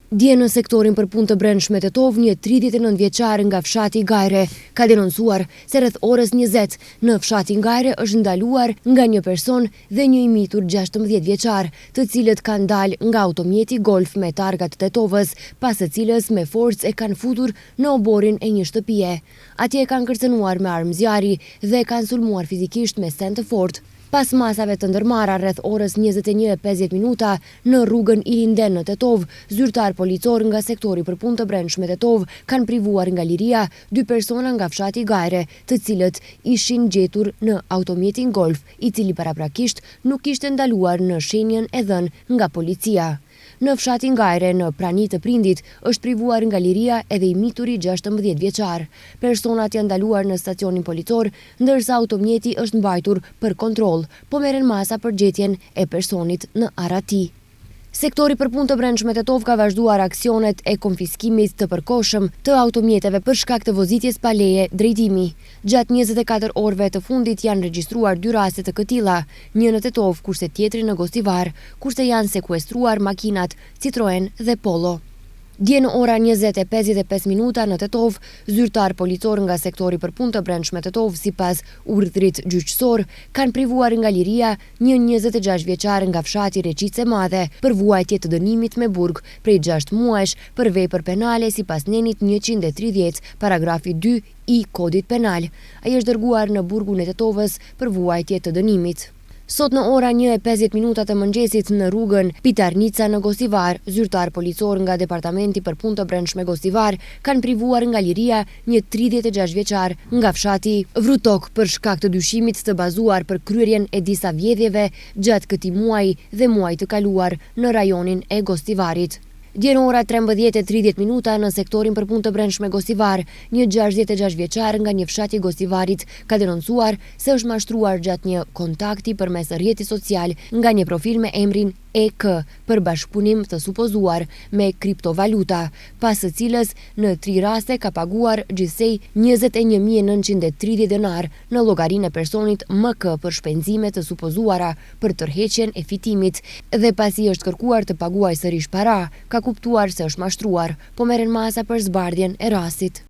Dje në sektorin për punë të brendshme Tetov, një 39 vjeçar nga fshati Gajre ka denoncuar se rreth orës 20 në fshatin Gajre është ndaluar nga një person dhe një i mitur 16 vjeçar, të cilët kanë dalë nga automjeti Golf me targat Tetovës, pas së cilës me forcë e kanë futur në oborin e një shtëpie. Atje kanë kërcënuar me armë zjarri dhe kanë sulmuar fizikisht me send të fortë. Pas masave të ndërmarra rreth orës 21:50 në rrugën Ilinden në Tetov, zyrtar policor nga sektori për punë të brendshme Tetov kanë privuar nga liria 2 persona nga fshati Gajre, të cilët ishin gjetur në automjetin Golf, i cili paraprakisht nuk ishte ndaluar në shenjën e dhënë nga policia. Në fshatin Gajre, në prani të prindit, është privuar nga liria edhe i mituri 16 vjeçar. Personat janë ndaluar në stacionin policor, ndërsa automjeti është mbajtur për kontroll, po merren masa për gjetjen e personit në arati. Sektori për punë të brendshme Tetov ka vazhduar aksionet e konfiskimit të përkohshëm të automjeteve për shkak të vozitjes pa leje drejtimi. Gjatë 24 orëve të fundit janë regjistruar 2 raste të këtilla, një në Tetov kurse tjetri në Gostivar, kurse janë sekuestruar makinat Citroen dhe Polo. Dje në ora 20:55 në Tetov, zyrtar policor nga sektori për punë të brendshme Tetov, sipas urdhrit gjyqësor, kanë privuar nga liria një 26 vjeçar nga fshati Reqice e Madhe për vuajtje të dënimit me burg prej 6 muajsh për vepër penale sipas nenit 130, paragrafi 2 i kodit penal. Ai është dërguar në burgun e Tetovës për vuajtje të dënimit. Sot në ora 1:50 të mëngjesit në rrugën Pitarnica në Gostivar, zyrtar policor nga Departamenti për punë të brendshme Gostivar kanë privuar nga liria një 36 vjeçar nga fshati Vrutok për shkak të dyshimit të bazuar për kryerjen e disa vjedhjeve gjatë këtij muaji dhe muajit të kaluar në rajonin e Gostivarit. Dje në ora 13:30 në sektorin për punë të brendshme Gostivar, një 66 vjeçar nga një fshat i Gostivarit ka denoncuar se është mashtruar gjatë një kontakti përmes rrjetit social nga një profil me emrin EK për bashkëpunim të supozuar me kriptovaluta, pas së cilës në 3 raste ka paguar gjithsej 21.930 denar në llogarinë e personit MK për shpenzime të supozuara për tërheqjen e fitimit dhe pasi është kërkuar të paguajë sërish para, ka kuptuar se është mashtruar, po merren masa për zbardhjen e rastit.